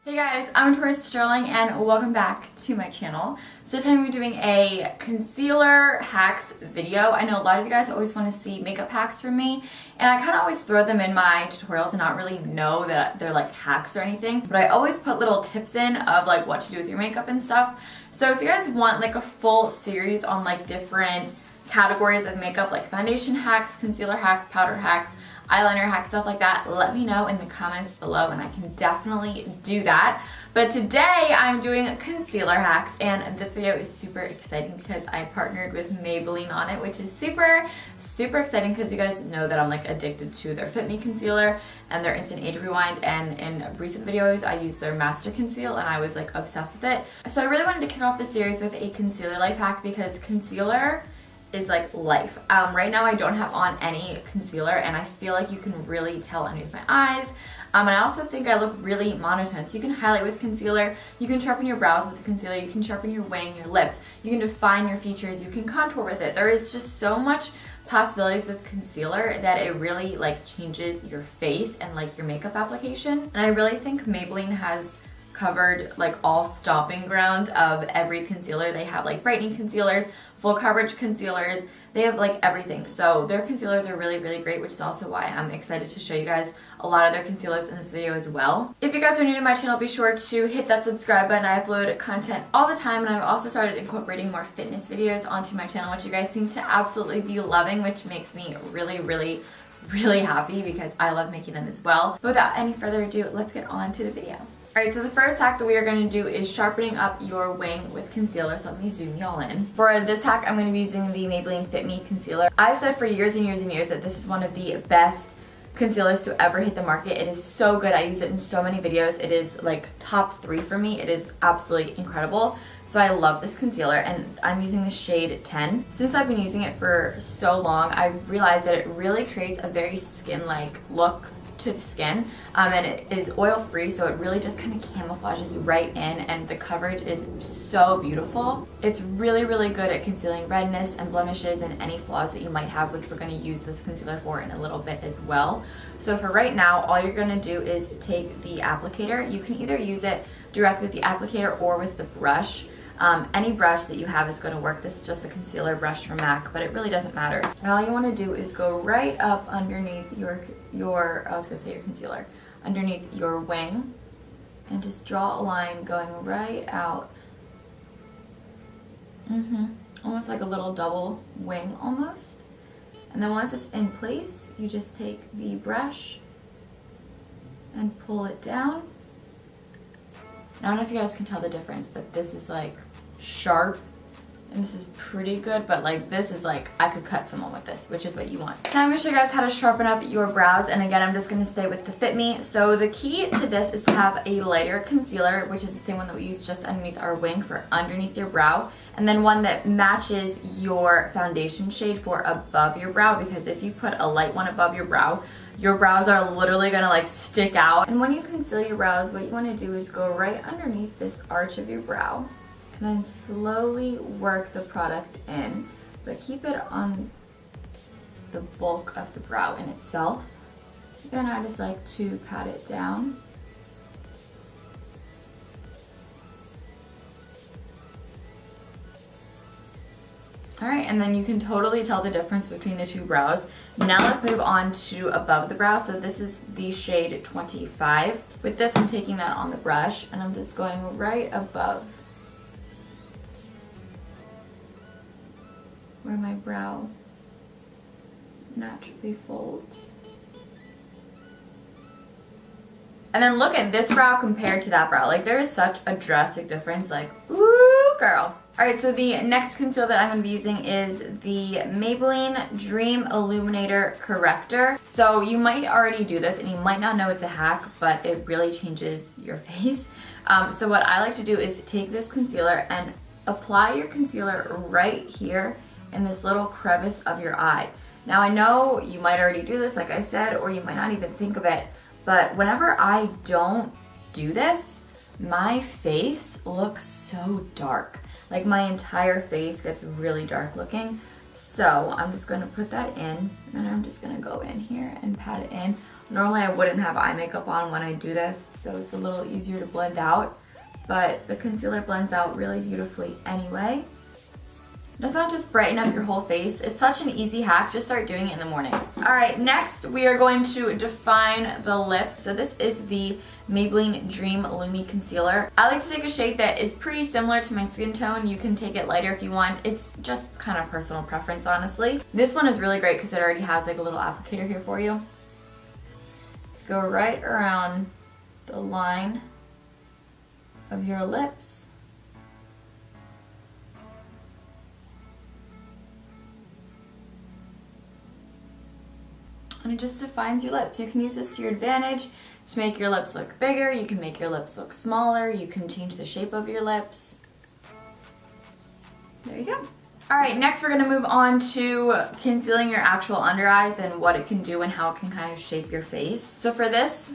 Hey guys, I'm Tori Sterling and welcome back to my channel. So today I'm doing a concealer hacks video. I know a lot of you guys always want to see makeup hacks from me, and I kind of always throw them in my tutorials and not really know that they're like hacks or anything, but I always put little tips in of like what to do with your makeup and stuff. So if you guys want like a full series on like different categories of makeup, like foundation hacks, concealer hacks, powder hacks, eyeliner hacks, stuff like that, let me know in the comments below and I can definitely do that. But today I'm doing concealer hacks, and this video is super exciting because I partnered with Maybelline on it, which is super exciting because you guys know that I'm like addicted to their Fit Me concealer and their Instant Age Rewind, and in recent videos I used their Master Conceal and I was like obsessed with it. So I really wanted to kick off the series with a concealer life hack because concealer is like life. Right now I don't have on any concealer and I feel like you can really tell underneath my eyes. And I also think I look really monotone. So you can highlight with concealer, you can sharpen your brows with concealer, you can sharpen your wing, your lips, you can define your features, you can contour with it. There is just so much possibilities with concealer that it really like changes your face and like your makeup application. And I really think Maybelline has covered like all stomping ground of every concealer. They have like brightening concealers, full coverage concealers, they have like everything. So their concealers are really great, which is also why I'm excited to show you guys a lot of their concealers in this video as well. If you guys are new to my channel, be sure to hit that subscribe button. I upload content all the time, and I've also started incorporating more fitness videos onto my channel, which you guys seem to absolutely be loving, which makes me really happy because I love making them as well. But without any further ado, let's get on to the video. Alright, so the first hack that we are going to do is sharpening up your wing with concealer. So let me zoom y'all in. For this hack, I'm going to be using the Maybelline Fit Me concealer. I've said for years and years that this is one of the best concealers to ever hit the market. It is so good. I use it in so many videos. It is like top 3 for me. It is absolutely incredible. So I love this concealer, and I'm using the shade 10. Since I've been using it for so long, I've realized that it really creates a very skin-like look to the skin, and it is oil free, so it really just kind of camouflages right in, and the coverage is so beautiful. It's really good at concealing redness and blemishes and any flaws that you might have, which we're going to use this concealer for in a little bit as well. So for right now, all you're going to do is take the applicator. You can either use it directly with the applicator or with the brush. Any brush that you have is going to work. This is just a concealer brush from MAC, but it really doesn't matter. And all you want to do is go right up underneath your concealer, underneath your wing, and just draw a line going right out. Almost like a little double wing almost. And then once it's in place, you just take the brush and pull it down. I don't know if you guys can tell the difference, but this is like sharp and this is pretty good, but like this is like I could cut someone with this, which is what you want. Now I'm going to show you guys how to sharpen up your brows, and again I'm just going to stay with the Fit Me. So the key to this is to have a lighter concealer, which is the same one that we use just underneath our wing for underneath your brow, and then one that matches your foundation shade for above your brow, because if you put a light one above your brows are literally gonna like stick out. And when you conceal your brows, what you want to do is go right underneath this arch of your brow and then slowly work the product in, but keep it on the bulk of the brow in itself. Then I just like to pat it down. Alright, and then you can totally tell the difference between the two brows. Now let's move on to above the brow. So this is the shade 25. With this, I'm taking that on the brush and I'm just going right above where my brow naturally folds. And then look at this brow compared to that brow. Like there is such a drastic difference. Like, ooh, girl. Alright, so the next concealer that I'm going to be using is the Maybelline Dream Illuminator Corrector. So you might already do this and you might not know it's a hack, but it really changes your face. So what I like to do is take this concealer and apply your concealer right here in this little crevice of your eye. Now I know you might already do this, like I said, or you might not even think of it, but whenever I don't do this, my face looks so dark. Like my entire face gets really dark looking. So I'm just going to put that in, and I'm just going to go in here and pat it in. Normally I wouldn't have eye makeup on when I do this, so it's a little easier to blend out. But the concealer blends out really beautifully anyway. It does not just brighten up your whole face. It's such an easy hack. Just start doing it in the morning. All right, next we are going to define the lips. So this is the Maybelline Dream Lumi Concealer. I like to take a shade that is pretty similar to my skin tone. You can take it lighter if you want. It's just kind of personal preference, honestly. This one is really great because it already has like a little applicator here for you. Just go right around the line of your lips. And it just defines your lips. You can use this to your advantage to make your lips look bigger. You can make your lips look smaller. You can change the shape of your lips. There you go. All right, next we're gonna move on to concealing your actual under eyes and what it can do and how it can kind of shape your face. So for this,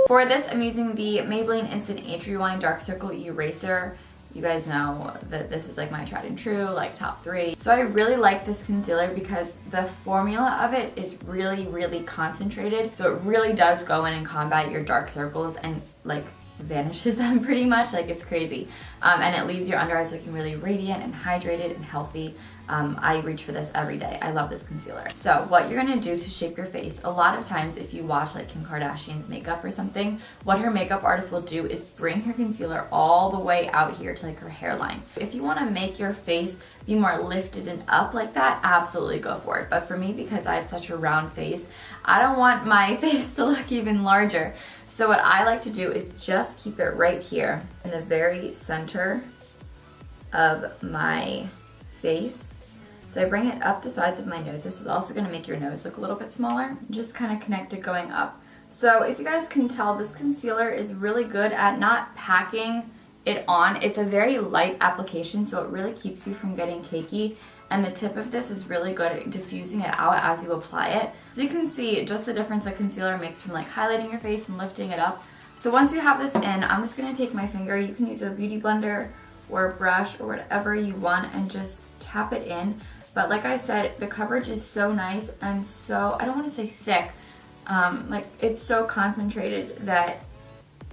For this, I'm using the Maybelline Instant Age Rewind Dark Circle Eraser. You guys know that this is like my tried and true, like top 3. So I really like this concealer because the formula of it is really, really concentrated. So it really does go in and combat your dark circles and like vanishes them pretty much. Like it's crazy. And it leaves your under eyes looking really radiant and hydrated and healthy. I reach for this every day. I love this concealer. So what you're gonna do to shape your face, a lot of times if you watch like Kim Kardashian's makeup or something, what her makeup artist will do is bring her concealer all the way out here to like her hairline. If you wanna make your face be more lifted and up like that, absolutely go for it. But for me, because I have such a round face, I don't want my face to look even larger. So what I like to do is just keep it right here in the very center of my face. So I bring it up the sides of my nose. This is also gonna make your nose look a little bit smaller. Just kind of connect it going up. So if you guys can tell, this concealer is really good at not packing it on. It's a very light application, so it really keeps you from getting cakey. And the tip of this is really good at diffusing it out as you apply it. So you can see just the difference a concealer makes from like highlighting your face and lifting it up. So once you have this in, I'm just gonna take my finger. You can use a beauty blender or a brush or whatever you want and just tap it in. But like I said, the coverage is so nice and so, I don't want to say thick, like it's so concentrated that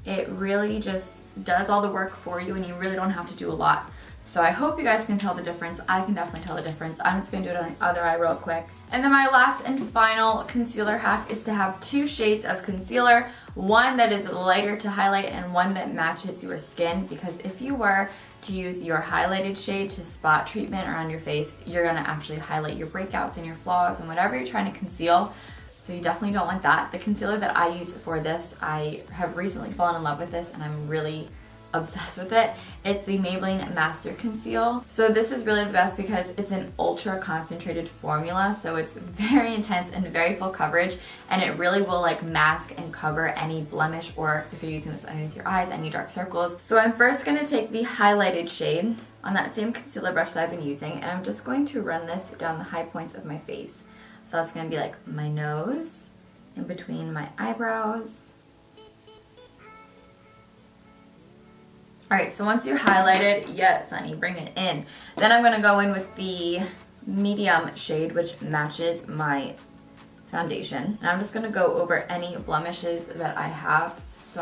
it really just does all the work for you and you really don't have to do a lot. So I hope you guys can tell the difference. I can definitely tell the difference. I'm just going to do it on the other eye real quick. And then my last and final concealer hack is to have 2 shades of concealer. One that is lighter to highlight and one that matches your skin, because if you were to use your highlighted shade to spot treatment around your face, you're going to actually highlight your breakouts and your flaws and whatever you're trying to conceal. So you definitely don't want that. The concealer that I use for this, I have recently fallen in love with this and I'm really obsessed with it. It's the Maybelline Master Conceal. So this is really the best because it's an ultra concentrated formula, so it's very intense and very full coverage, and it really will like mask and cover any blemish, or if you're using this underneath your eyes, any dark circles. So I'm first going to take the highlighted shade on that same concealer brush that I've been using, and I'm just going to run this down the high points of my face. So that's going to be like my nose, in between my eyebrows. Alright, so once you're highlighted, yes honey, bring it in. Then I'm going to go in with the medium shade, which matches my foundation. And I'm just going to go over any blemishes that I have. So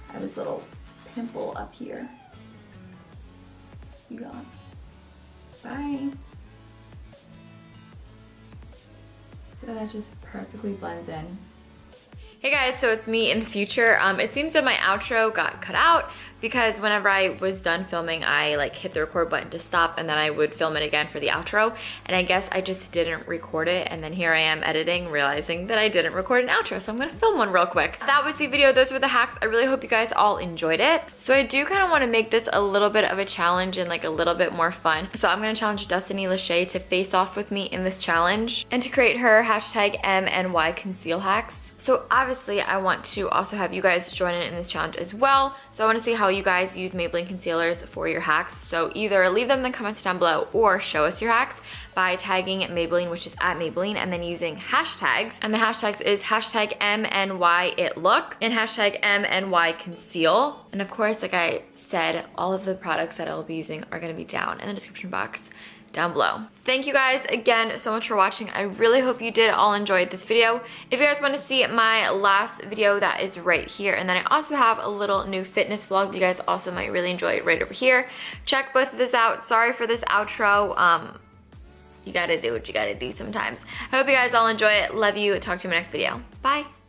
I have this little pimple up here. You go. Bye. So that just perfectly blends in. Hey guys, so it's me in the future. It seems that my outro got cut out because whenever I was done filming, I like hit the record button to stop and then I would film it again for the outro. And I guess I just didn't record it. And then here I am editing, realizing that I didn't record an outro. So I'm gonna film one real quick. That was the video. Those were the hacks. I really hope you guys all enjoyed it. So I do kind of want to make this a little bit of a challenge and like a little bit more fun. So I'm gonna challenge Destiny Lachey to face off with me in this challenge and to create her hashtag MNY conceal hacks. So obviously I want to also have you guys join in this challenge as well. So I want to see how you guys use Maybelline concealers for your hacks. So either leave them in the comments down below or show us your hacks by tagging Maybelline, which is at Maybelline, and then using hashtags. And the hashtags is hashtag MNYItLook and hashtag MNYConceal. And of course, like I said, all of the products that I will be using are going to be down in the description box down below. Thank you guys again so much for watching. I really hope you did all enjoy this video. If you guys want to see my last video, that is right here. And then I also have a little new fitness vlog you guys also might really enjoy right over here. Check both of this out. Sorry for this outro. You gotta do what you gotta do sometimes. I hope you guys all enjoy it. Love you. Talk to you in my next video. Bye.